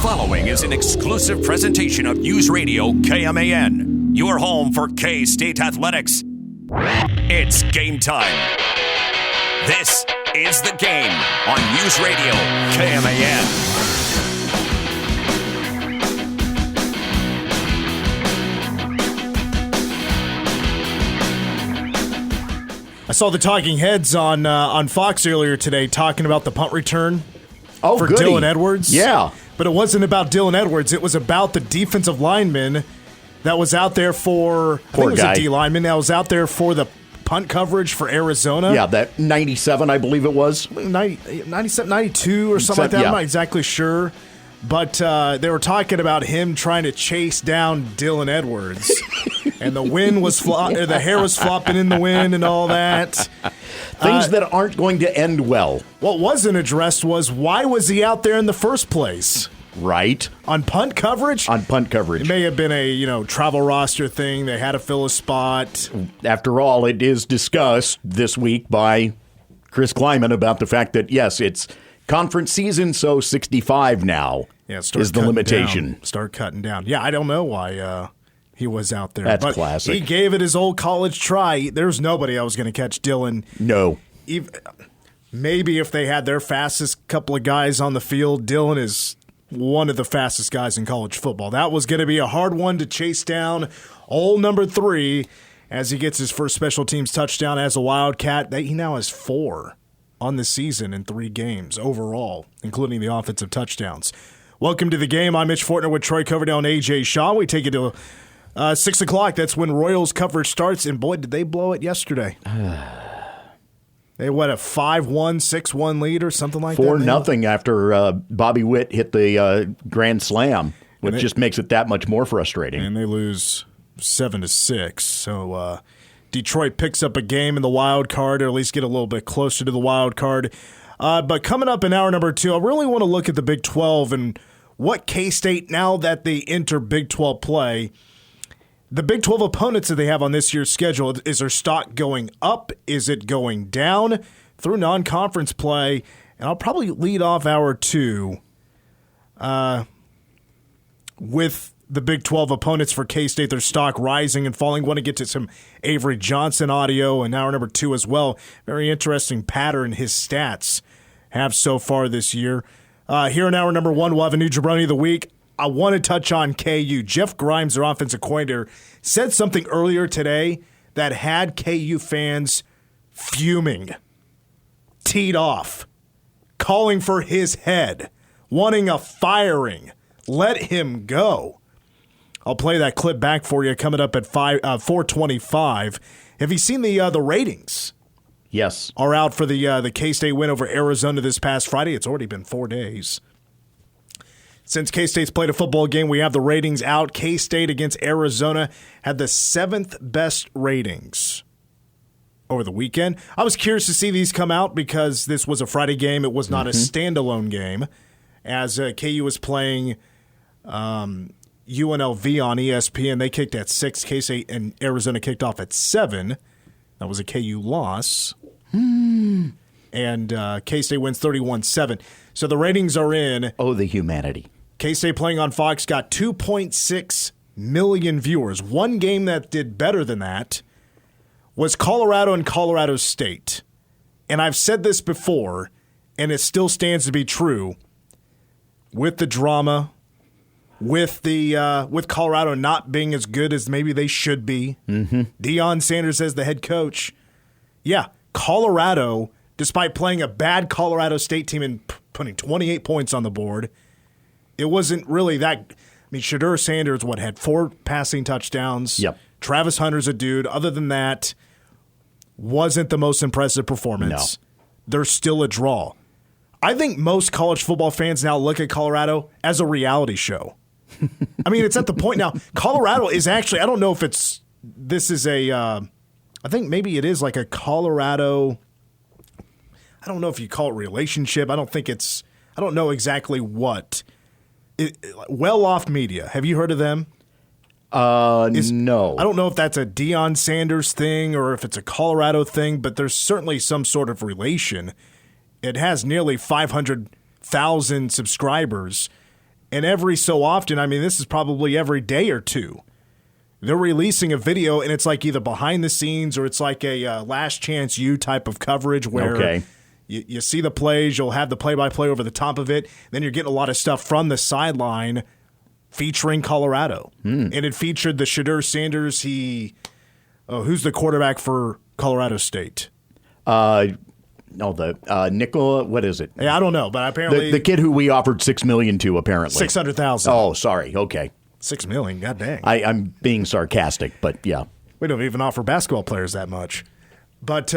following is an exclusive presentation of News Radio KMAN, your home for K-State athletics. It's game time. This is The Game on News Radio KMAN. I saw the talking heads on Fox earlier today talking about the punt return for goody. Dylan Edwards. Yeah. But it wasn't about Dylan Edwards. It was about the defensive lineman that was out there for, I think it was a D lineman that was out there for the punt coverage for Arizona. Yeah, that 97, I believe it was. 97, 92 or something like that. Yeah. I'm not exactly sure. But they were talking about him trying to chase down Dylan Edwards. And the wind was the hair was flopping in the wind and all that. Things that aren't going to end well. What wasn't addressed was why was he out there in the first place? Right. On punt coverage? On punt coverage. It may have been a travel roster thing. They had to fill a spot. After all, it is discussed this week by Chris Kleiman about the fact that, yes, it's conference season, so 65 now is the limitation. Start cutting down. Yeah, I don't know why he was out there. That's but classic. He gave it his old college try. There's nobody else going to catch Dylan. No. Maybe if they had their fastest couple of guys on the field, Dylan is one of the fastest guys in college football. That was going to be a hard one to chase down. Old number 3 as he gets his first special teams touchdown as a Wildcat. He now has 4 on the season in 3 games overall, including the offensive touchdowns. Welcome to The Game. I'm Mitch Fortner with Troy Coverdale and A.J. Shaw. We take it to 6 o'clock. That's when Royals coverage starts, and boy, did they blow it yesterday. They what, a 5-1, 6-1 lead or something like that? 4-0 after Bobby Witt hit the grand slam, which just makes it that much more frustrating. And they lose 7-6. So Detroit picks up a game in the wild card, or at least get a little bit closer to the wild card. But coming up in hour number 2, I really want to look at the Big 12 and what K-State, now that they enter Big 12 play, the Big 12 opponents that they have on this year's schedule, is their stock going up? Is it going down through non-conference play? And I'll probably lead off hour 2 with the Big 12 opponents for K-State, their stock rising and falling. Want to get to some Avery Johnson audio in hour number 2 as well. Very interesting pattern his stats have so far this year. Here in hour number 1, we'll have a new Jabroni of the week. I want to touch on KU. Jeff Grimes, their offensive coordinator, said something earlier today that had KU fans fuming, teed off, calling for his head, wanting a firing. Let him go. I'll play that clip back for you coming up at 4:25. Have you seen the ratings? Yes. Are out for the K-State win over Arizona this past Friday. It's already been 4 days. Since K-State's played a football game, we have the ratings out. K-State against Arizona had the 7th best ratings over the weekend. I was curious to see these come out because this was a Friday game. It was not a standalone game, as KU was playing UNLV on ESPN. They kicked at 6. K-State and Arizona kicked off at 7. That was a KU loss. And K-State wins 31-7. So the ratings are in. Oh, the humanity. K-State playing on Fox got 2.6 million viewers. One game that did better than that was Colorado and Colorado State. And I've said this before, and it still stands to be true. With the drama, with Colorado not being as good as maybe they should be, Deion Sanders as the head coach. Yeah, Colorado, despite playing a bad Colorado State team and putting 28 points on the board, it wasn't really that. I mean, Shadur Sanders, had 4 passing touchdowns. Yep. Travis Hunter's a dude. Other than that, wasn't the most impressive performance. No. They're still a draw. I think most college football fans now look at Colorado as a reality show. I mean, it's at the point now. Colorado is actually, I don't know if I think maybe it is like a Colorado, I don't know if you call it relationship. I don't know exactly what. Well Off Media. Have you heard of them? No. I don't know if that's a Deion Sanders thing or if it's a Colorado thing, but there's certainly some sort of relation. It has nearly 500,000 subscribers. And every so often, I mean, this is probably every day or two, they're releasing a video, and it's like either behind the scenes or it's like a Last Chance U type of coverage where you see the plays, you'll have the play-by-play over the top of it, then you're getting a lot of stuff from the sideline featuring Colorado. And it featured the Shadur Sanders. Who's the quarterback for Colorado State? Nickel, what is it? Yeah, I don't know, but apparently the kid who we offered $6 million to, apparently $600,000. Oh, sorry. Okay, $6 million. God dang. I'm being sarcastic, but yeah, we don't even offer basketball players that much. But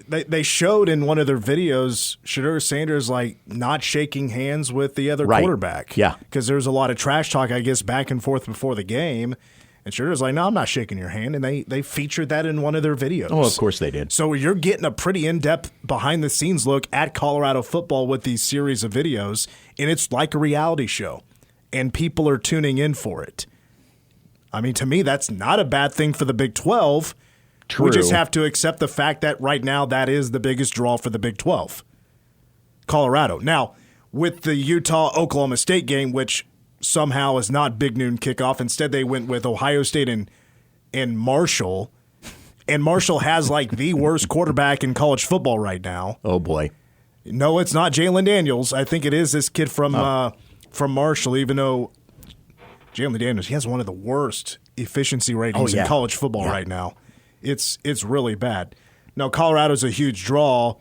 they showed in one of their videos Shadur Sanders like not shaking hands with the other quarterback. Yeah, because there's a lot of trash talk, I guess, back and forth before the game. And Shadur's like, no, I'm not shaking your hand. And they featured that in one of their videos. Oh, of course they did. So you're getting a pretty in-depth, behind-the-scenes look at Colorado football with these series of videos. And it's like a reality show. And people are tuning in for it. I mean, to me, that's not a bad thing for the Big 12. True. We just have to accept the fact that right now that is the biggest draw for the Big 12. Colorado. Now, with the Utah-Oklahoma State game, which somehow is not big noon kickoff. Instead, they went with Ohio State and Marshall. And Marshall has like the worst quarterback in college football right now. Oh, boy. No, it's not Jalen Daniels. I think it is this kid from Marshall, even though Jalen Daniels, he has one of the worst efficiency ratings in college football right now. It's really bad. Now, Colorado's a huge draw.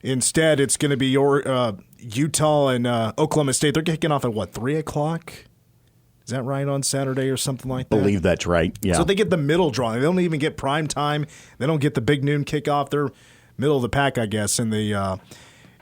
Instead, it's going to be your Utah and Oklahoma State. They're kicking off at, 3 o'clock? Is that right, on Saturday or something like that? I believe that's right, yeah. So they get the middle draw. They don't even get prime time. They don't get the big noon kickoff. They're middle of the pack, I guess, in the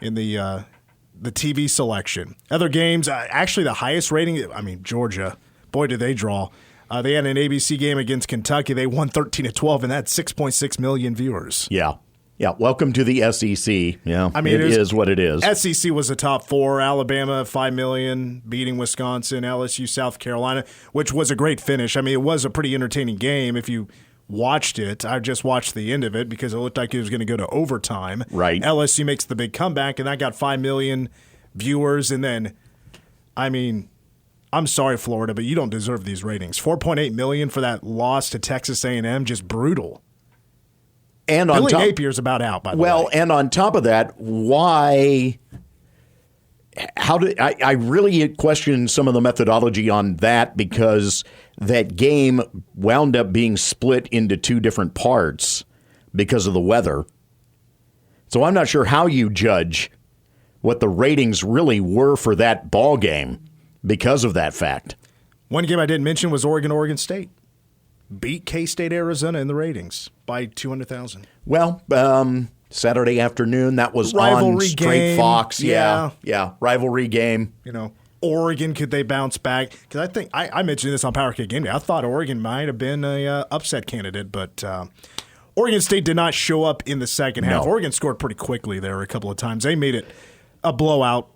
TV selection. Other games, actually the highest rating, Georgia. Boy, did they draw. They had an ABC game against Kentucky. They won 13-12, and that's 6.6 million viewers. Yeah. Yeah, welcome to the SEC. Yeah, it is what it is. SEC was the top four. Alabama, 5 million, beating Wisconsin. LSU, South Carolina, which was a great finish. It was a pretty entertaining game if you watched it. I just watched the end of it because it looked like it was going to go to overtime. Right. LSU makes the big comeback, and that got 5 million viewers. And then, I'm sorry, Florida, but you don't deserve these ratings. 4.8 million for that loss to Texas A&M, just brutal. And Billy Napier's about out, by the way. Well, and on top of that, I really question some of the methodology on that, because that game wound up being split into two different parts because of the weather. So I'm not sure how you judge what the ratings really were for that ball game because of that fact. One game I didn't mention was Oregon State. Beat K-State, Arizona in the ratings by 200,000. Well, Saturday afternoon, that was rivalry on straight game. Fox. Yeah, rivalry game. Oregon, could they bounce back? Because I think I mentioned this on Power Kick Game Day. I thought Oregon might have been a upset candidate, but Oregon State did not show up in the second half. No. Oregon scored pretty quickly there a couple of times. They made it a blowout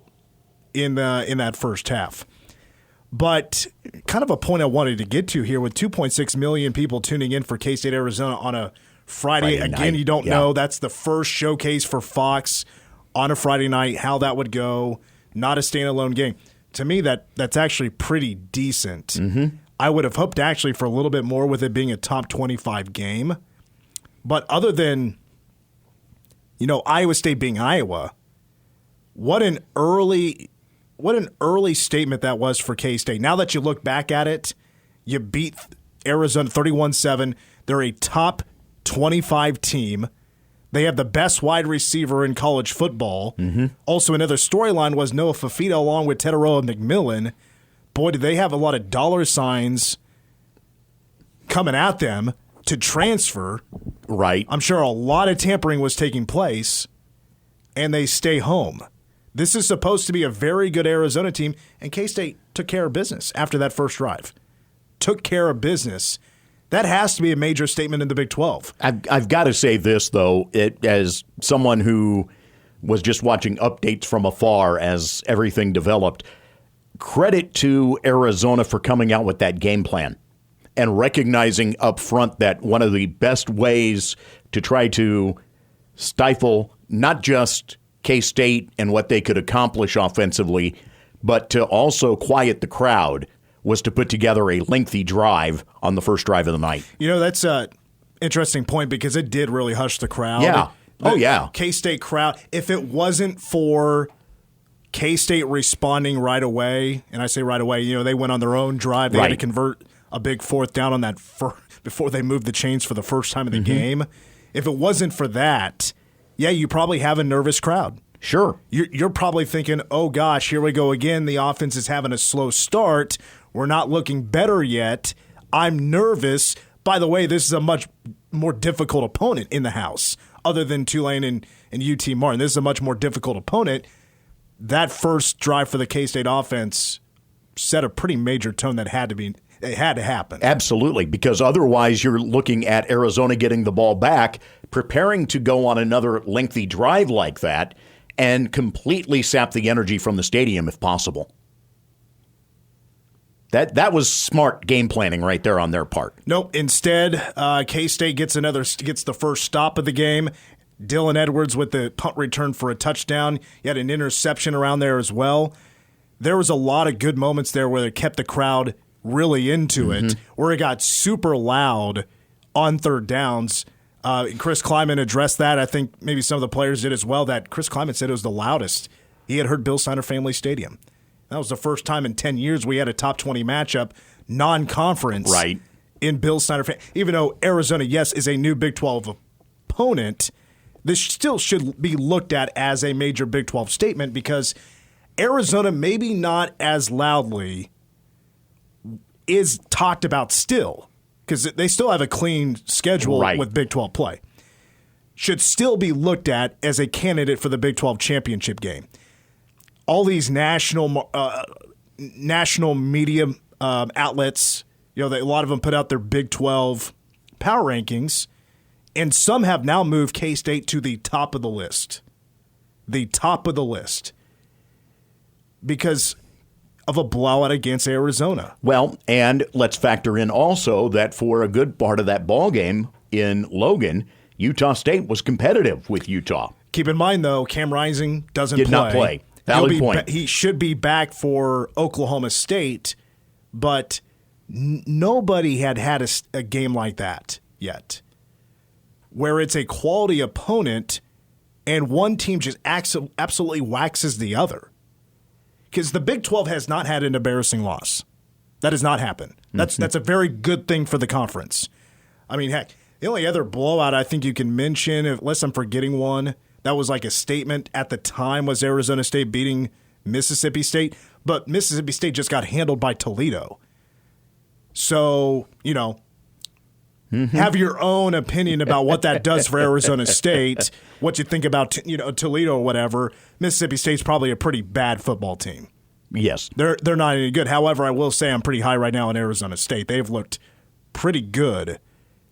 in that first half. But kind of a point I wanted to get to here, with 2.6 million people tuning in for K-State Arizona on a Friday. Again, night. You don't know. That's the first showcase for Fox on a Friday night, how that would go. Not a standalone game. To me, that's actually pretty decent. Mm-hmm. I would have hoped actually for a little bit more with it being a top 25 game. But other than, Iowa State being Iowa, what an early statement that was for K-State. Now that you look back at it, you beat Arizona 31-7. They're a top 25 team. They have the best wide receiver in college football. Mm-hmm. Also, another storyline was Noah Fafita along with Teteroa McMillan. Boy, did they have a lot of dollar signs coming at them to transfer. Right. I'm sure a lot of tampering was taking place, and they stay home. This is supposed to be a very good Arizona team, and K-State took care of business after that first drive. Took care of business. That has to be a major statement in the Big 12. I've got to say this, though, as someone who was just watching updates from afar as everything developed. Credit to Arizona for coming out with that game plan and recognizing up front that one of the best ways to try to stifle not just K-State and what they could accomplish offensively, but to also quiet the crowd was to put together a lengthy drive on the first drive of the night. That's a interesting point because it did really hush the crowd. Yeah. Yeah. K-State crowd, if it wasn't for K-State responding right away, and I say right away, they went on their own drive. They had to convert a big fourth down on that before they moved the chains for the first time in the game. If it wasn't for that, you probably have a nervous crowd. Sure. You're probably thinking, oh, gosh, here we go again. The offense is having a slow start. We're not looking better yet. I'm nervous. By the way, this is a much more difficult opponent in the house other than Tulane and UT Martin. This is a much more difficult opponent. That first drive for the K-State offense set a pretty major tone that had to happen. Absolutely, because otherwise you're looking at Arizona getting the ball back, preparing to go on another lengthy drive like that, and completely sap the energy from the stadium if possible. That was smart game planning right there on their part. Nope. Instead, K-State gets the first stop of the game. Dylan Edwards with the punt return for a touchdown. You had an interception around there as well. There was a lot of good moments there where they kept the crowd really into it, where it got super loud on third downs. Chris Kleiman addressed that. I think maybe some of the players did as well, that Chris Kleiman said it was the loudest he had heard Bill Snyder Family Stadium. That was the first time in 10 years we had a top 20 matchup, non-conference, in Bill Snyder. Even though Arizona, yes, is a new Big 12 opponent, this still should be looked at as a major Big 12 statement because Arizona, maybe not as loudly, is talked about still because they still have a clean schedule with Big 12 play. Should still be looked at as a candidate for the Big 12 championship game. All these national media outlets, a lot of them put out their Big 12 power rankings, and some have now moved K-State to the top of the list. The top of the list. Because of a blowout against Arizona. Well, and let's factor in also that for a good part of that ball game in Logan, Utah State was competitive with Utah. Keep in mind, though, Cam Rising did not play. Valid point. He should be back for Oklahoma State, but nobody had a game like that yet, where it's a quality opponent and one team just absolutely waxes the other. Because the Big 12 has not had an embarrassing loss. That has not happened. That's a very good thing for the conference. I mean, heck, the only other blowout I think you can mention, unless I'm forgetting one, that was like a statement at the time, was Arizona State beating Mississippi State. But Mississippi State just got handled by Toledo. So, have your own opinion about what that does for Arizona State, what you think about Toledo or whatever. Mississippi State's probably a pretty bad football team. Yes. They're not any good. However, I will say I'm pretty high right now in Arizona State. They've looked pretty good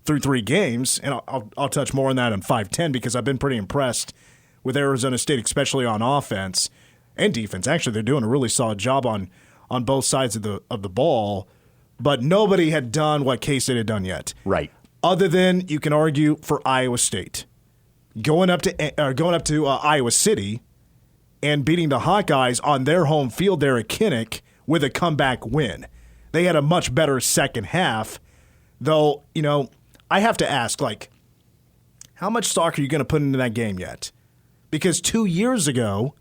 through 3 games, and I'll touch more on that in 5-10 because I've been pretty impressed with Arizona State, especially on offense and defense. Actually, they're doing a really solid job on both sides of the ball. But nobody had done what K-State had done yet. Right. Other than, you can argue, for Iowa State. Going up to Iowa City and beating the Hawkeyes on their home field there at Kinnick with a comeback win. They had a much better second half. Though, I have to ask, how much stock are you going to put into that game yet? Because 2 years ago,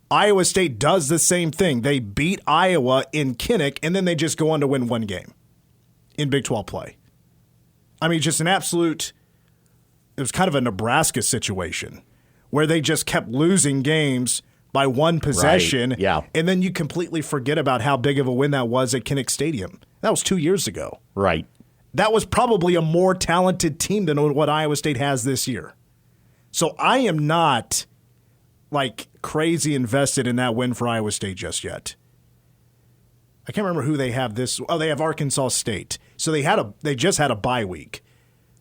Iowa State does the same thing. They beat Iowa in Kinnick, and then they just go on to win one game in Big 12 play. I mean, just an absolute – it was kind of a Nebraska situation where they just kept losing games by one possession, right. Yeah. And then you completely forget about how big of a win that was at Kinnick Stadium. That was 2 years ago. Right. That was probably a more talented team than what Iowa State has this year. So I am not – crazy invested in that win for Iowa State just yet. I can't remember who they have this. Oh, they have Arkansas State. So they just had a bye week.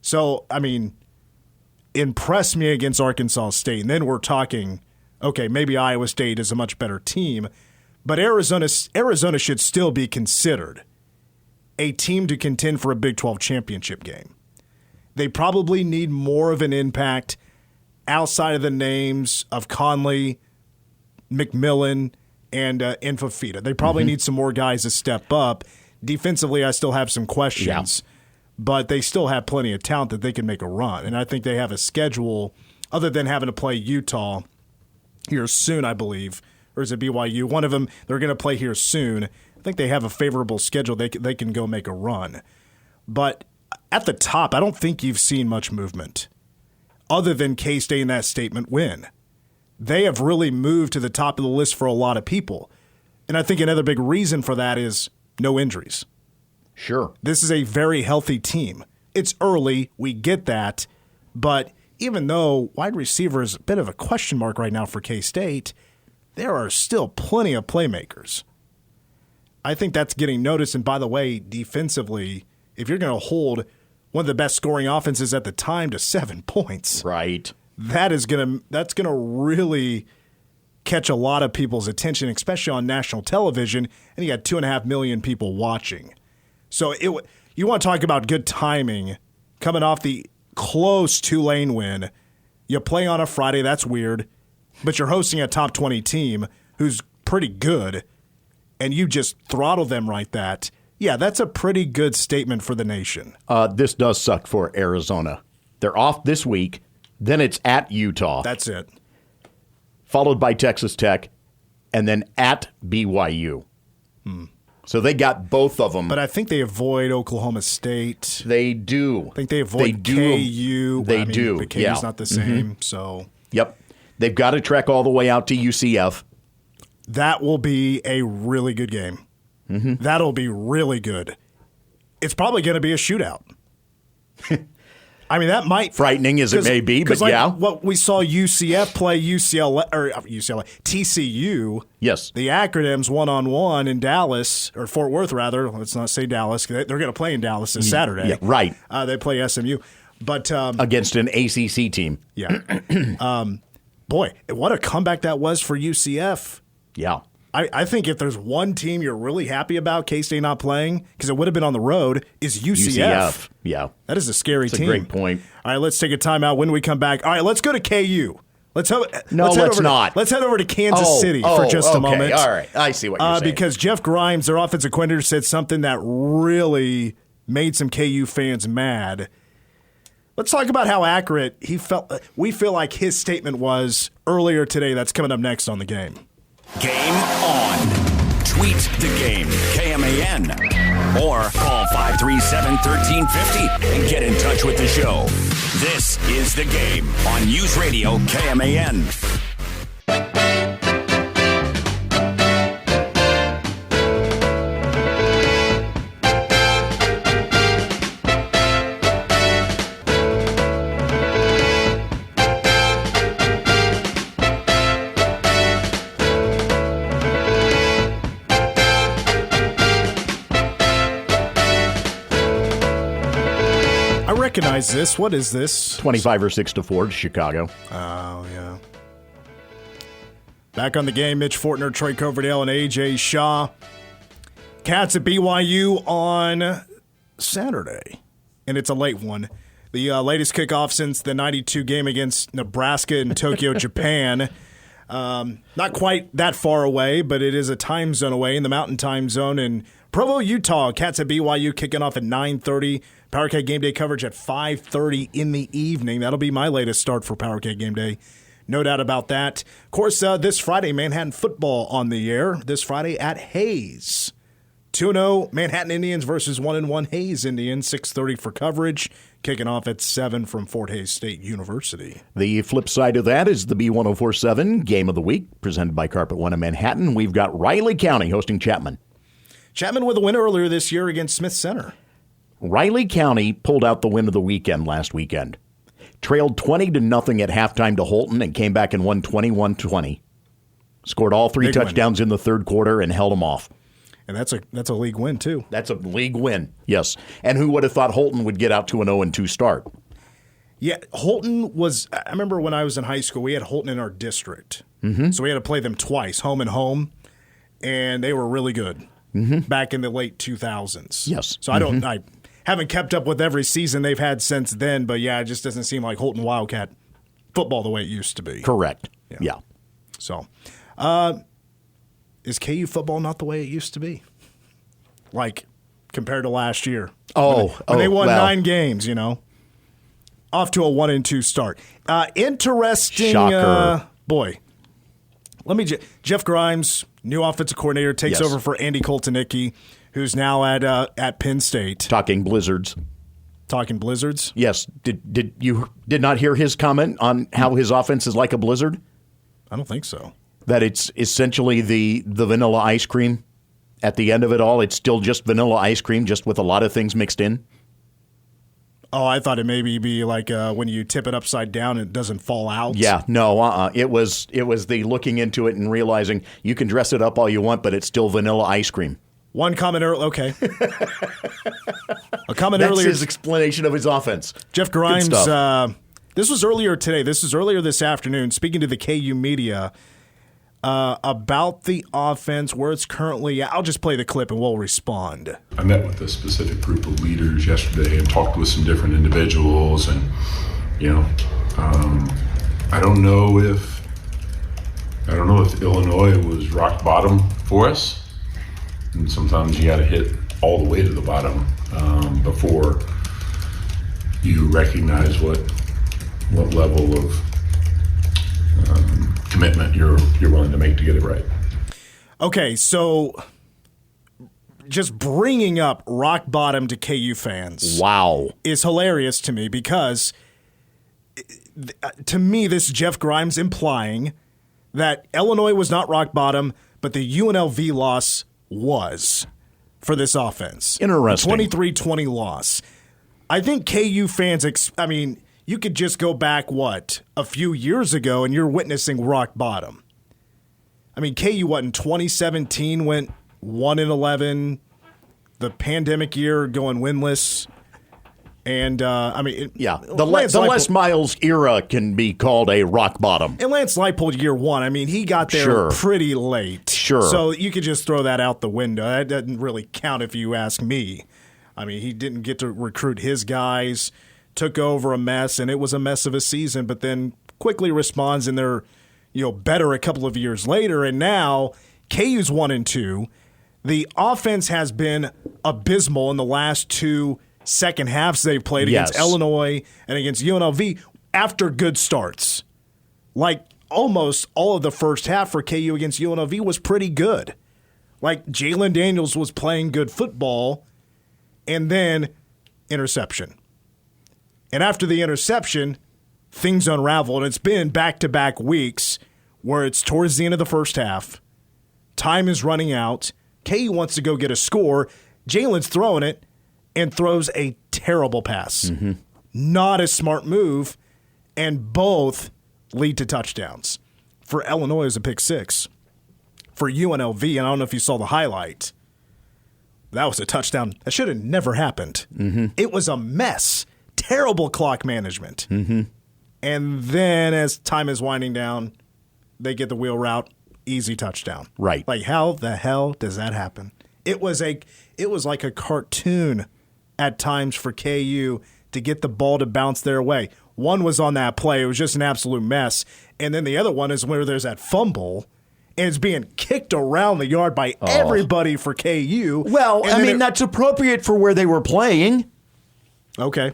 So, I mean, impress me against Arkansas State. And then we're talking, okay, maybe Iowa State is a much better team. But Arizona should still be considered a team to contend for a Big 12 championship game. They probably need more of an impact outside of the names of Conley, McMillan, and Fafita. They probably need some more guys to step up. Defensively, I still have some questions, but they still have plenty of talent that they can make a run. And I think they have a schedule, other than having to play Utah here soon, I believe, or is it BYU? One of them they're going to play here soon. I think they have a favorable schedule. They can go make a run. But at the top, I don't think you've seen much movement other than K-State in that statement win. They have really moved to the top of the list for a lot of people. And I think another big reason for that is no injuries. Sure. This is a very healthy team. It's early. We get that. But even though wide receiver is a bit of a question mark right now for K-State, there are still plenty of playmakers. I think that's getting noticed. And by the way, defensively, if you're going to hold one of the best scoring offenses at the time to 7 points, right, that's gonna really catch a lot of people's attention, especially on national television. And you got 2.5 million people watching. So you want to talk about good timing coming off the close Tulane win. You play on a Friday, that's weird, but you're hosting a top 20 team who's pretty good, and you just throttle them like that. Yeah, that's a pretty good statement for the nation. This does suck for Arizona. They're off this week, then it's at Utah. That's it. Followed by Texas Tech, and then at BYU. So they got both of them. But I think they avoid Oklahoma State. They do. I think they avoid KU. They do. But KU's not the same. So Yep. They've got to trek all the way out to UCF. That will be a really good game. That'll be really good. It's probably going to be a shootout. I mean, that might frightening as it may be, but yeah. What we saw UCF play TCU. Yes, the acronyms 1-on-1 in Dallas or Fort Worth rather. Let's not say Dallas. They're going to play in Dallas this Saturday. Yeah, right. They play SMU, but against an ACC team. Yeah. Boy, what a comeback that was for UCF. Yeah. I think if there's one team you're really happy about K-State not playing, because it would have been on the road, is UCF. Yeah. That is a scary team. That's a great point. All right, let's take a timeout. When we come back, all right, let's go to KU. Let's not. Let's head over to Kansas City for just a moment. All right, I see what you're saying. Because Jeff Grimes, their offensive coordinator, said something that really made some KU fans mad. Let's talk about how accurate we feel like his statement was earlier today. That's coming up next on The Game. Game on. Tweet the game, KMAN. Or call 537-1350 and get in touch with the show. This is The Game on News Radio KMAN. Recognize this. What is this? 25 or 6 to 4 to Chicago. Oh, yeah. Back on The Game, Mitch Fortner, Troy Coverdale, and A.J. Shaw. Cats at BYU on Saturday, and it's a late one. The latest kickoff since the 92 game against Nebraska in Tokyo, Japan. Not quite that far away, but it is a time zone away in the Mountain Time Zone in Provo, Utah. Cats at BYU kicking off at 9:30. PowerCat Game Day coverage at 5:30 in the evening. That'll be my latest start for PowerCat Game Day. No doubt about that. Of course, this Friday, Manhattan football on the air. This Friday at Hayes. 2-0 Manhattan Indians versus 1-1 Hayes Indians. 6:30 for coverage. Kicking off at 7 from Fort Hays State University. The flip side of that is the B1047 Game of the Week, presented by Carpet One in Manhattan. We've got Riley County hosting Chapman. Chapman with a win earlier this year against Smith Center. Riley County pulled out the win of the weekend last weekend. Trailed 20-0 at halftime to Holton and came back and won 21-20. Scored all 3 touchdowns in the third quarter and held them off. And that's a league win, too. That's a league win, yes. And who would have thought Holton would get out to an 0-2 start? Yeah, Holton was – I remember when I was in high school, we had Holton in our district. Mm-hmm. So we had to play them twice, home and home, and they were really good back in the late 2000s. Yes. So I haven't kept up with every season they've had since then, but, yeah, it just doesn't seem like Holton Wildcat football the way it used to be. Correct. Yeah. So is KU football not the way it used to be? Like, compared to last year. When they won 9 games, Off to a 1-2 start. Interesting. Shocker. Boy. Jeff Grimes, new offensive coordinator, takes over for Andy Koltanicki, who's now at Penn State. Talking Blizzards. Talking Blizzards? Yes. Did you not hear his comment on how his offense is like a blizzard? I don't think so. That it's essentially the vanilla ice cream. At the end of it all, it's still just vanilla ice cream, just with a lot of things mixed in. Oh, I thought it maybe be like when you tip it upside down and it doesn't fall out. Yeah, no, It was the looking into it and realizing you can dress it up all you want, but it's still vanilla ice cream. One comment earlier. Okay. A comment That's earlier. his explanation of his offense. Jeff Grimes. This was earlier today. This is earlier this afternoon. Speaking to the KU media about the offense, where it's currently at. I'll just play the clip and we'll respond. I met with a specific group of leaders yesterday and talked with some different individuals, and I don't know if Illinois was rock bottom for us. And sometimes you got to hit all the way to the bottom before you recognize what level of commitment you're willing to make to get it right. Okay, so just bringing up rock bottom to KU fans, wow, is hilarious to me because to me this is Jeff Grimes implying that Illinois was not rock bottom, but the UNLV loss was for this offense. Interesting. 23-20 loss. I think KU fans, you could just go back, a few years ago, and you're witnessing rock bottom. KU, in 2017 went 1-11, the pandemic year going winless. And, the Les Miles era can be called a rock bottom. And Lance Leipold year 1, he got there pretty late. Sure. So you could just throw that out the window. That doesn't really count if you ask me. He didn't get to recruit his guys, took over a mess, and it was a mess of a season, but then quickly responds and they're, better a couple of years later. And now KU's 1-2. The offense has been abysmal in the last 2 second halves they've played against Illinois and against UNLV after good starts. Like almost all of the first half for KU against UNLV was pretty good. Like Jalen Daniels was playing good football and then interception. And after the interception, things unraveled. And it's been back-to-back weeks where it's towards the end of the first half. Time is running out. KU wants to go get a score. Jalen's throwing it and throws a terrible pass. Mm-hmm. Not a smart move, and both lead to touchdowns. For Illinois, it was a pick 6. For UNLV, and I don't know if you saw the highlight, that was a touchdown. That should have never happened. Mm-hmm. It was a mess. Terrible clock management. Mm-hmm. And then as time is winding down, they get the wheel route, easy touchdown. Right. Like, how the hell does that happen? It was like a cartoon at times for KU to get the ball to bounce their way. One was on that play. It was just an absolute mess. And then the other one is where there's that fumble, and it's being kicked around the yard by everybody for KU. Well, that's appropriate for where they were playing. Okay.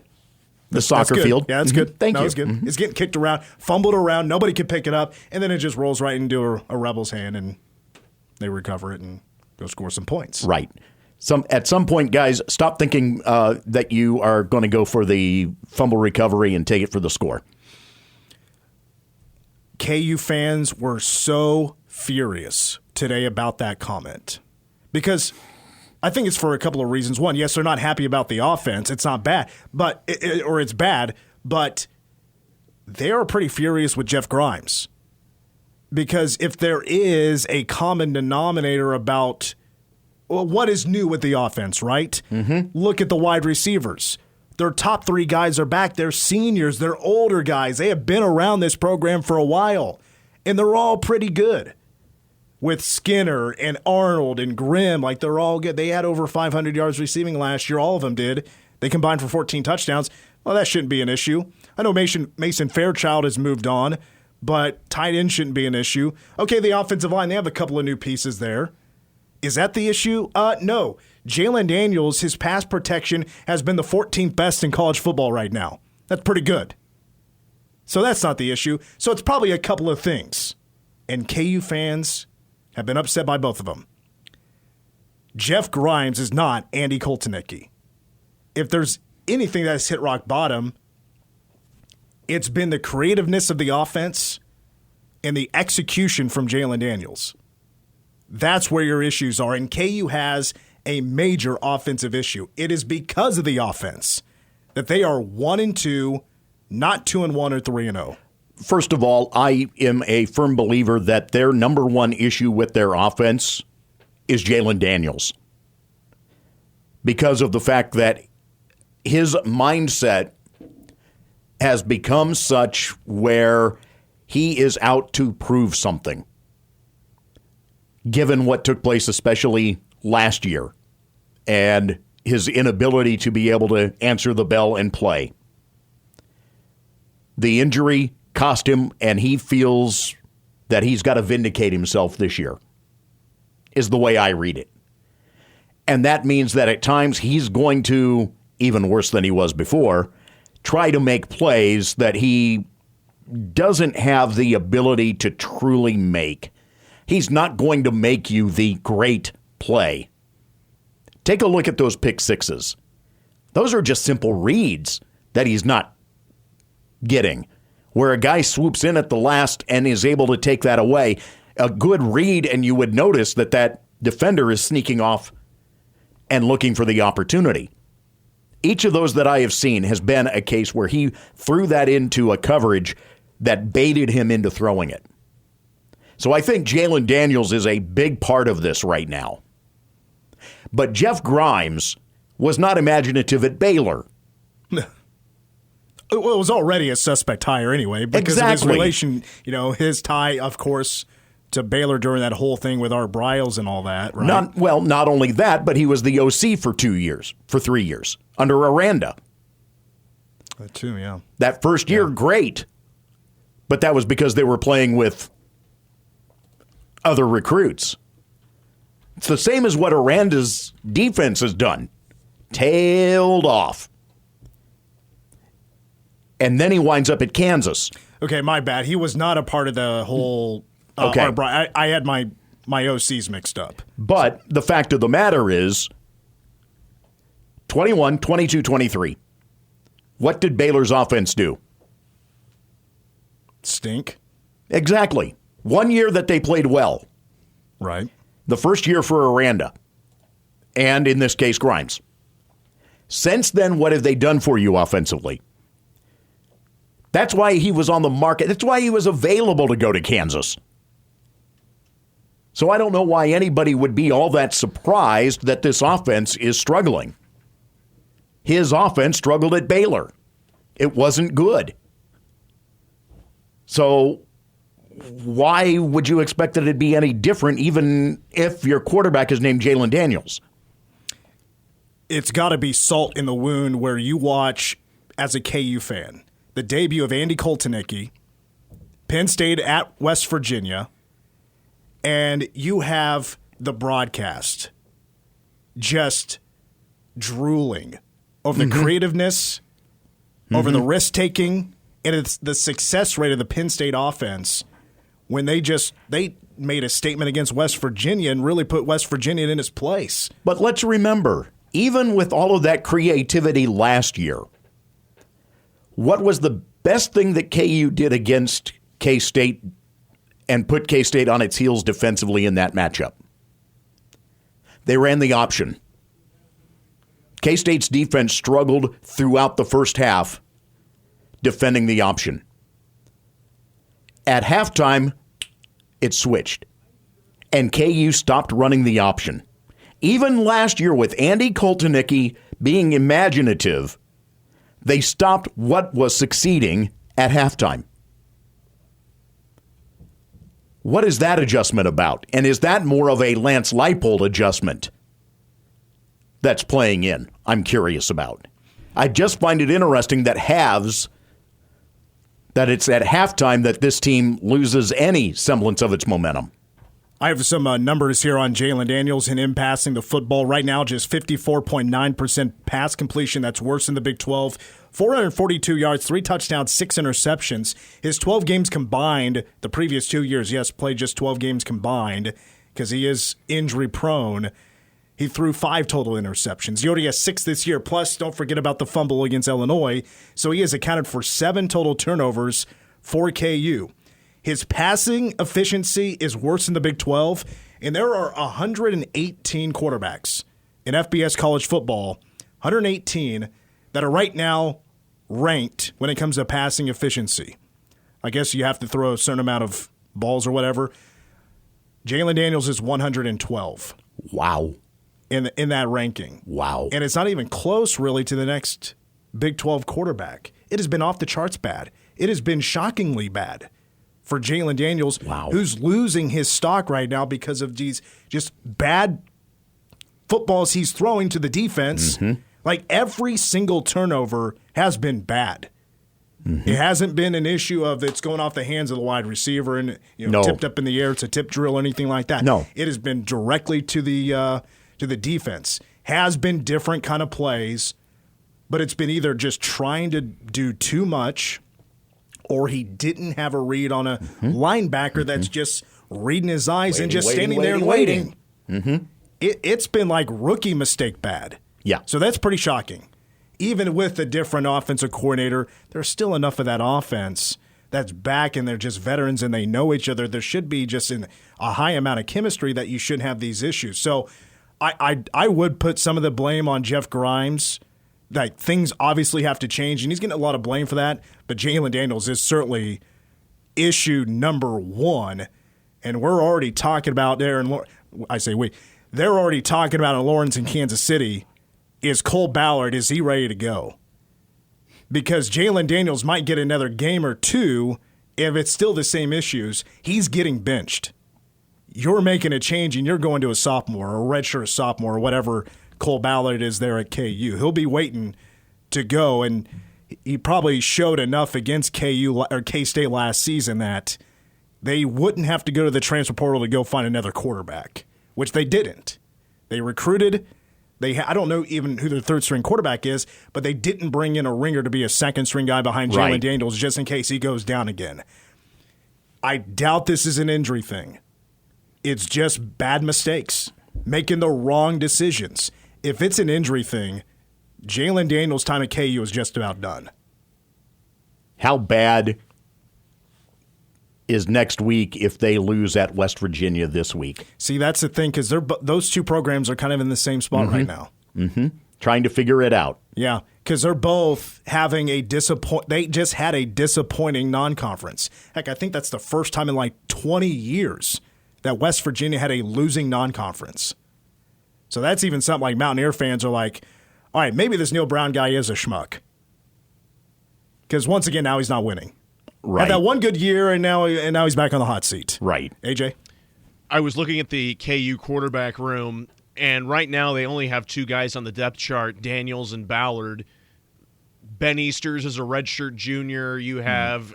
The soccer field. Yeah, that's good. Thank you. That's good. Mm-hmm. It's getting kicked around, fumbled around. Nobody can pick it up, and then it just rolls right into a Rebel's hand, and they recover it and go score some points. Right. At some point, guys, stop thinking that you are going to go for the fumble recovery and take it for the score. KU fans were so furious today about that comment because I think it's for a couple of reasons. One, yes, they're not happy about the offense. It's not bad, or it's bad, but they are pretty furious with Jeff Grimes because if there is a common denominator about what is new with the offense, right? Mm-hmm. Look at the wide receivers. Their top 3 guys are back. They're seniors. They're older guys. They have been around this program for a while, and they're all pretty good. With Skinner and Arnold and Grimm, like they're all good. They had over 500 yards receiving last year. All of them did. They combined for 14 touchdowns. Well, that shouldn't be an issue. I know Mason Fairchild has moved on, but tight end shouldn't be an issue. Okay, the offensive line, they have a couple of new pieces there. Is that the issue? No. Jalen Daniels, his pass protection has been the 14th best in college football right now. That's pretty good. So that's not the issue. So it's probably a couple of things. And KU fans have been upset by both of them. Jeff Grimes is not Andy Koltenicki. If there's anything that has hit rock bottom, it's been the creativeness of the offense and the execution from Jalen Daniels. That's where your issues are. And KU has a major offensive issue. It is because of the offense that they are 1-2, not 2-1 or 3-0. First of all, I am a firm believer that their number one issue with their offense is Jalen Daniels. Because of the fact that his mindset has become such where he is out to prove something, given what took place especially last year and his inability to be able to answer the bell and play. The injury cost him, and he feels that he's got to vindicate himself this year, is the way I read it. And that means that at times he's going to, even worse than he was before, try to make plays that he doesn't have the ability to truly make. He's not going to make you the great play. Take a look at those pick sixes. Those are just simple reads that he's not getting, where a guy swoops in at the last and is able to take that away. A good read, and you would notice that that defender is sneaking off and looking for the opportunity. Each of those that I have seen has been a case where he threw that into a coverage that baited him into throwing it. So I think Jalen Daniels is a big part of this right now. But Jeff Grimes was not imaginative at Baylor. Well, it was already a suspect hire anyway because of his relation, his tie, of course, to Baylor during that whole thing with Art Briles and all that, right? Not only that, but he was the OC for 3 years, under Aranda. That too, yeah. That first year, great. But that was because they were playing with other recruits. It's the same as what Aranda's defense has done. Tailed off. And then he winds up at Kansas. Okay, my bad. He was not a part of the whole... Okay. I had my OCs mixed up. But the fact of the matter is 21, 22, 23. What did Baylor's offense do? Stink. Exactly. 1 year that they played well. Right. The first year for Aranda. And in this case, Grimes. Since then, what have they done for you offensively? That's why he was on the market. That's why he was available to go to Kansas. So I don't know why anybody would be all that surprised that this offense is struggling. His offense struggled at Baylor. It wasn't good. So why would you expect that it'd be any different even if your quarterback is named Jalen Daniels? It's got to be salt in the wound where you watch, as a KU fan, the debut of Andy Koltenicki, Penn State at West Virginia, and you have the broadcast just drooling over the creativeness, over the risk-taking, and it's the success rate of the Penn State offense when they made a statement against West Virginia and really put West Virginia in its place. But let's remember, even with all of that creativity last year, what was the best thing that KU did against K-State and put K-State on its heels defensively in that matchup? They ran the option. K-State's defense struggled throughout the first half defending the option. At halftime, it switched, and KU stopped running the option. Even last year with Andy Koltenicki being imaginative, they stopped what was succeeding at halftime. What is that adjustment about? And is that more of a Lance Leipold adjustment that's playing in? I'm curious about. I just find it interesting that halves that it's at halftime that this team loses any semblance of its momentum. I have some numbers here on Jalen Daniels and him passing the football. Right now, just 54.9% pass completion. That's worse than the Big 12. 442 yards, 3 touchdowns, 6 interceptions. His 12 games combined, the previous 2 years, yes, played just 12 games combined because he is injury-prone. He threw 5 total interceptions. He already has 6 this year. Plus, don't forget about the fumble against Illinois. So he has accounted for 7 total turnovers for KU. His passing efficiency is worse than the Big 12, and there are 118 quarterbacks in FBS college football, 118 that are right now ranked when it comes to passing efficiency. I guess you have to throw a certain amount of balls or whatever. Jalen Daniels is 112. Wow. In that ranking. Wow. And it's not even close, really, to the next Big 12 quarterback. It has been off the charts bad. It has been shockingly bad for Jalen Daniels, who's losing his stock right now because of these just bad footballs he's throwing to the defense. Mm-hmm. Like, every single turnover has been bad. Mm-hmm. It hasn't been an issue of it's going off the hands of the wide receiver and tipped up in the air. It's a tip drill or anything like that. No. It has been directly to the defense. Has been different kind of plays, but it's been either just trying to do too much or he didn't have a read on a linebacker that's just reading his eyes and just standing there and waiting. Mm-hmm. It's been like rookie mistake bad. Yeah. So that's pretty shocking. Even with a different offensive coordinator, there's still enough of that offense that's back and they're just veterans and they know each other. There should be just a high amount of chemistry that you shouldn't have these issues. So I would put some of the blame on Jeff Grimes. Like, things obviously have to change, and he's getting a lot of blame for that. But Jalen Daniels is certainly issue number one, and we're already talking about there. And they're already talking about in Lawrence and Kansas City. Is Cole Ballard, is he ready to go? Because Jalen Daniels might get another game or two if it's still the same issues. He's getting benched. You're making a change, and you're going to a sophomore or a redshirt sophomore or whatever Cole Ballard is there at KU. He'll be waiting to go, and he probably showed enough against KU or K-State last season that they wouldn't have to go to the transfer portal to go find another quarterback, which they didn't. They recruited. I don't know even who their third-string quarterback is, but they didn't bring in a ringer to be a second-string guy behind Jalen Daniels just in case he goes down again. I doubt this is an injury thing. It's just bad mistakes, making the wrong decisions. If it's an injury thing, Jalen Daniels' time at KU is just about done. How bad is next week if they lose at West Virginia this week? See, that's the thing, because those two programs are kind of in the same spot right now. Mm-hmm. Trying to figure it out. Yeah, because they're both having they just had a disappointing non-conference. Heck, I think that's the first time in like 20 years that West Virginia had a losing non-conference. So that's even something like Mountaineer fans are like, all right, maybe this Neil Brown guy is a schmuck. Because once again, now he's not winning. Right. Had that one good year, and now he's back on the hot seat. Right. AJ? I was looking at the KU quarterback room, and right now they only have 2 guys on the depth chart, Daniels and Ballard. Ben Easters is a redshirt junior. You have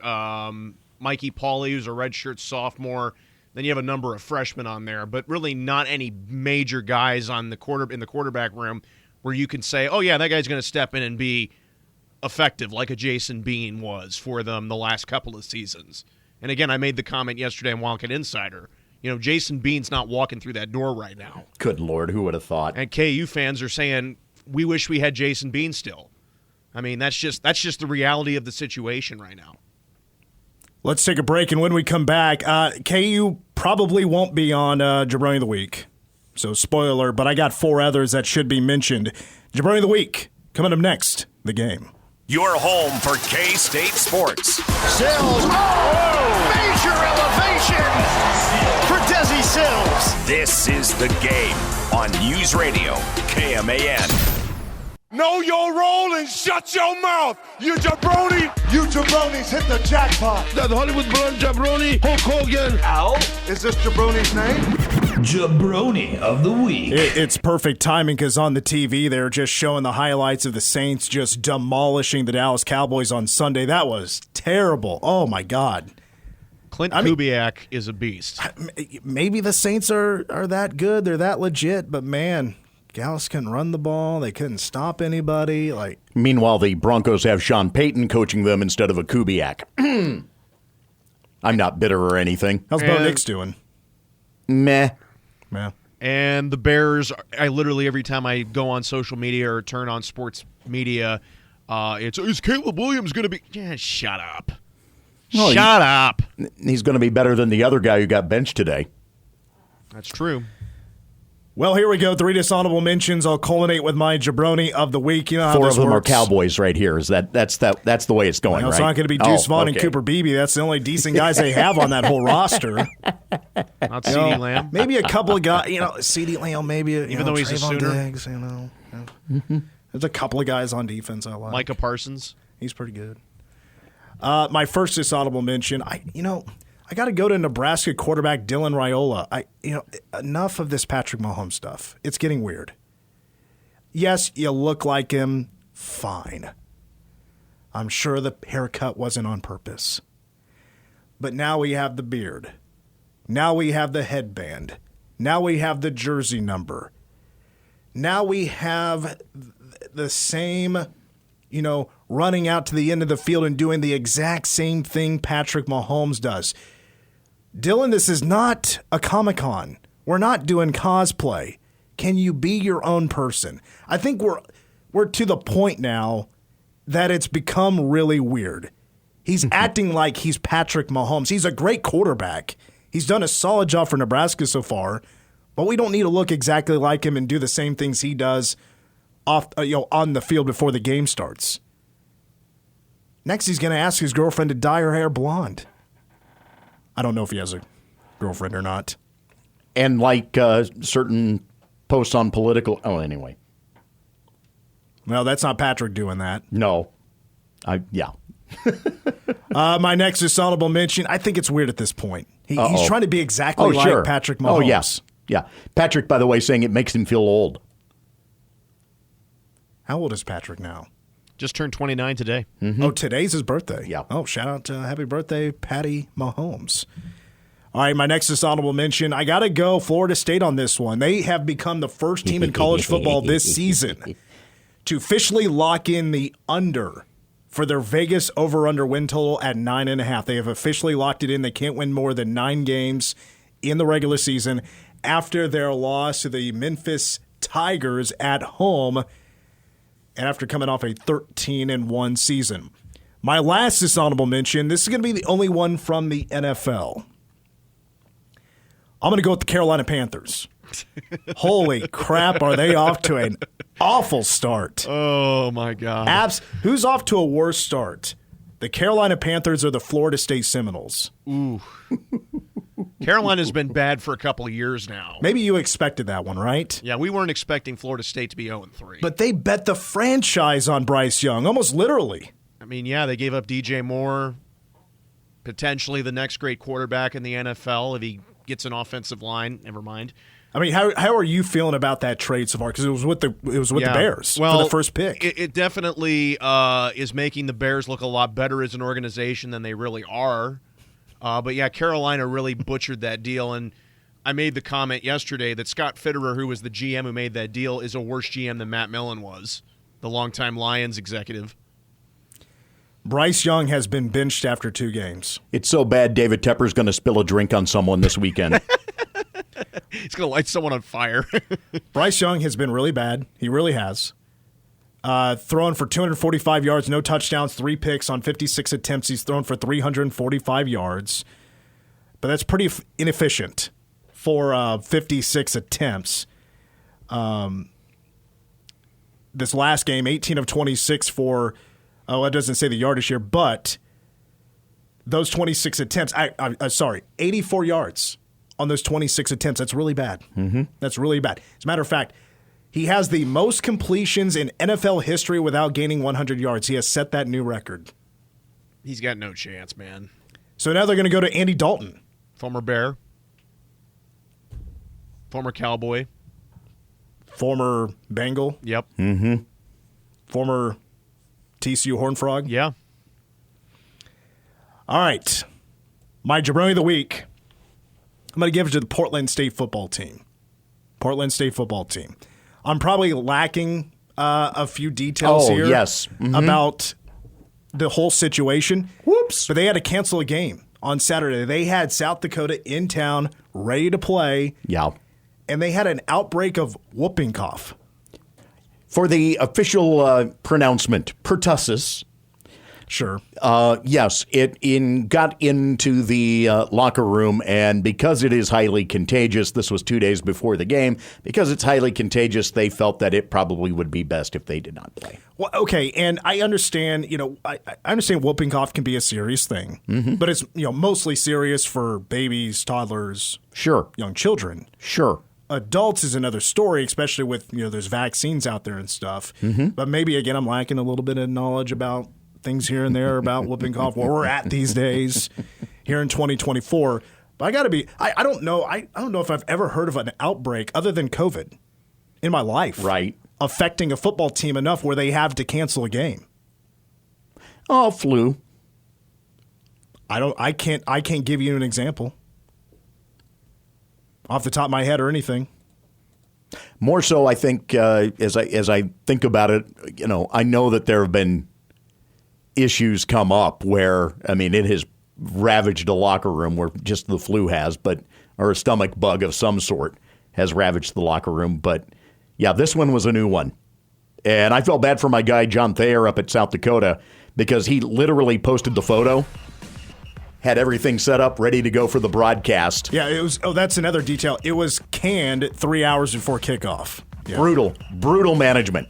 Mikey Pauley, who's a redshirt sophomore. Then you have a number of freshmen on there, but really not any major guys on the quarterback room where you can say, oh, yeah, that guy's going to step in and be effective like a Jason Bean was for them the last couple of seasons. And, again, I made the comment yesterday on Wildcat Insider. Jason Bean's not walking through that door right now. Good Lord, who would have thought? And KU fans are saying, we wish we had Jason Bean still. I mean, that's just the reality of the situation right now. Let's take a break, and when we come back, KU probably won't be on Jabroni of the Week. So, spoiler, but I got 4 others that should be mentioned. Jabroni of the Week, coming up next, the game. Your home for K-State sports. Sills, major elevation for Desi Sills. This is the game on News Radio, KMAN. Know your role and shut your mouth, you jabroni. You jabronis hit the jackpot. That Hollywood blonde jabroni, Hulk Hogan. Is this Jabroni's name? Jabroni of the Week. It's perfect timing because on the TV they're just showing the highlights of the Saints just demolishing the Dallas Cowboys on Sunday. That was terrible. Oh, my God. Clint Kubiak is a beast. Maybe the Saints are that good. They're that legit. But, man, Dallas couldn't run the ball. They couldn't stop anybody. Meanwhile, the Broncos have Sean Payton coaching them instead of a Kubiak. I'm not bitter or anything. How's Bo Nix doing? Meh. Yeah. And the Bears, I literally, every time I go on social media or turn on sports media, is Caleb Williams going to be... Yeah, shut up. Well, shut up. He's going to be better than the other guy who got benched today. That's true. Well, here we go. 3 dishonorable mentions. I'll culminate with my Jabroni of the week. You know how 4 this of them works. are Cowboys right here. That's the way it's going, Well, it's right? not going to be Deuce Vaughn and okay. Cooper Beebe. That's the only decent guys they have on that whole roster. Not CeeDee Lamb. Maybe a couple of guys. CeeDee Lamb, maybe. Even though he's a Trayvon Sooner. Diggs, There's a couple of guys on defense I like. Micah Parsons. He's pretty good. My first dishonorable mention, I got to go to Nebraska quarterback Dylan Raiola. Enough of this Patrick Mahomes stuff. It's getting weird. Yes, you look like him. Fine. I'm sure the haircut wasn't on purpose. But now we have the beard. Now we have the headband. Now we have the jersey number. Now we have the same, running out to the end of the field and doing the exact same thing Patrick Mahomes does. Dylan, this is not a Comic-Con. We're not doing cosplay. Can you be your own person? I think we're to the point now that it's become really weird. He's acting like he's Patrick Mahomes. He's a great quarterback. He's done a solid job for Nebraska so far, but we don't need to look exactly like him and do the same things he does on the field before the game starts. Next, he's going to ask his girlfriend to dye her hair blonde. I don't know if he has a girlfriend or not. And certain posts on political... Oh, anyway. Well, that's not Patrick doing that. No. Yeah. My next dishonorable mention, I think it's weird at this point. He's trying to be exactly like Patrick Mahomes. Oh, yes. Yeah. Patrick, by the way, saying it makes him feel old. How old is Patrick now? Just turned 29 today. Mm-hmm. Oh, today's his birthday. Yeah. Oh, shout out to happy birthday, Patty Mahomes. All right, my next dishonorable mention, I got to go Florida State on this one. They have become the first team in college football this season to officially lock in the under for their Vegas over-under win total at 9.5. They have officially locked it in. They can't win more than 9 games in the regular season after their loss to the Memphis Tigers at home and after coming off a 13-1 season. My last dishonorable mention, this is going to be the only one from the NFL. I'm going to go with the Carolina Panthers. Holy crap, are they off to an awful start. Oh, my God. Who's off to a worse start? The Carolina Panthers or the Florida State Seminoles? Ooh. Carolina's been bad for a couple of years now. Maybe you expected that one, right? Yeah, we weren't expecting Florida State to be 0-3. But they bet the franchise on Bryce Young, almost literally. I mean, yeah, they gave up DJ Moore, potentially the next great quarterback in the NFL if he gets an offensive line. Never mind. I mean, how are you feeling about that trade so far? Because it was with the Bears for the first pick. It definitely is making the Bears look a lot better as an organization than they really are. But yeah, Carolina really butchered that deal, and I made the comment yesterday that Scott Fitterer, who was the GM who made that deal, is a worse GM than Matt Millen was, the longtime Lions executive. Bryce Young has been benched after 2 games. It's so bad David Tepper's going to spill a drink on someone this weekend. He's going to light someone on fire. Bryce Young has been really bad. He really has. Thrown for 245 yards, no touchdowns, 3 picks on 56 attempts. He's thrown for 345 yards. But that's pretty inefficient for 56 attempts. This last game, 18 of 26 for, it doesn't say the yardage here, but those 26 attempts, 84 yards on those 26 attempts. That's really bad. Mm-hmm. That's really bad. As a matter of fact, he has the most completions in NFL history without gaining 100 yards. He has set that new record. He's got no chance, man. So now they're going to go to Andy Dalton. Former Bear. Former Cowboy. Former Bengal. Yep. Mm-hmm. Former TCU Horned Frog. Yeah. All right. My Jabroni of the week, I'm going to give it to the Portland State football team. Portland State football team. I'm probably lacking a few details here yes. Mm-hmm. about the whole situation. Whoops. But they had to cancel a game on Saturday. They had South Dakota in town, ready to play. Yeah. And they had an outbreak of whooping cough. For the official pronouncement, pertussis. Sure. Yes, it got into the locker room, and because it is highly contagious, this was 2 days before the game, because it's highly contagious, they felt that it probably would be best if they did not play. Well, okay, and I understand, I understand whooping cough can be a serious thing, but it's, mostly serious for babies, toddlers, Sure. young children. Sure. Adults is another story, especially with, there's vaccines out there and stuff. But maybe, again, I'm lacking a little bit of knowledge about things here and there about whooping cough, where we're at these days here in 2024. But I got to be, I don't know. I don't know if I've ever heard of an outbreak other than COVID in my life. Right. Affecting a football team enough where they have to cancel a game. Oh, flu. I can't give you an example off the top of my head or anything. More so, I think, as I think about it, I know that there have been issues come up where, it has ravaged a locker room where just the flu has, or a stomach bug of some sort has ravaged the locker room. But yeah, this one was a new one. And I felt bad for my guy, John Thayer, up at South Dakota, because he literally posted the photo, had everything set up, ready to go for the broadcast. Yeah, it was. Oh, that's another detail. It was canned 3 hours before kickoff. Yeah. Brutal management.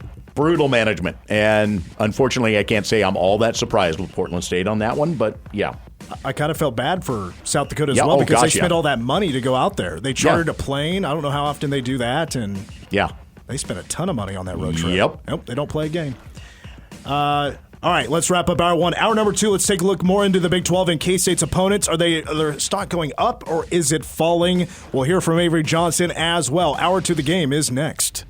And unfortunately, I can't say I'm all that surprised with Portland State on that one, but yeah. I kind of felt bad for South Dakota as well, because they spent all that money to go out there. They chartered a plane. I don't know how often they do that, and they spent a ton of money on that road trip. Yep. Nope, they don't play a game. All right, let's wrap up hour one. Hour number two, let's take a look more into the Big 12 and K-State's opponents. Are their stock going up or is it falling? We'll hear from Avery Johnson as well. Hour two, the game is next.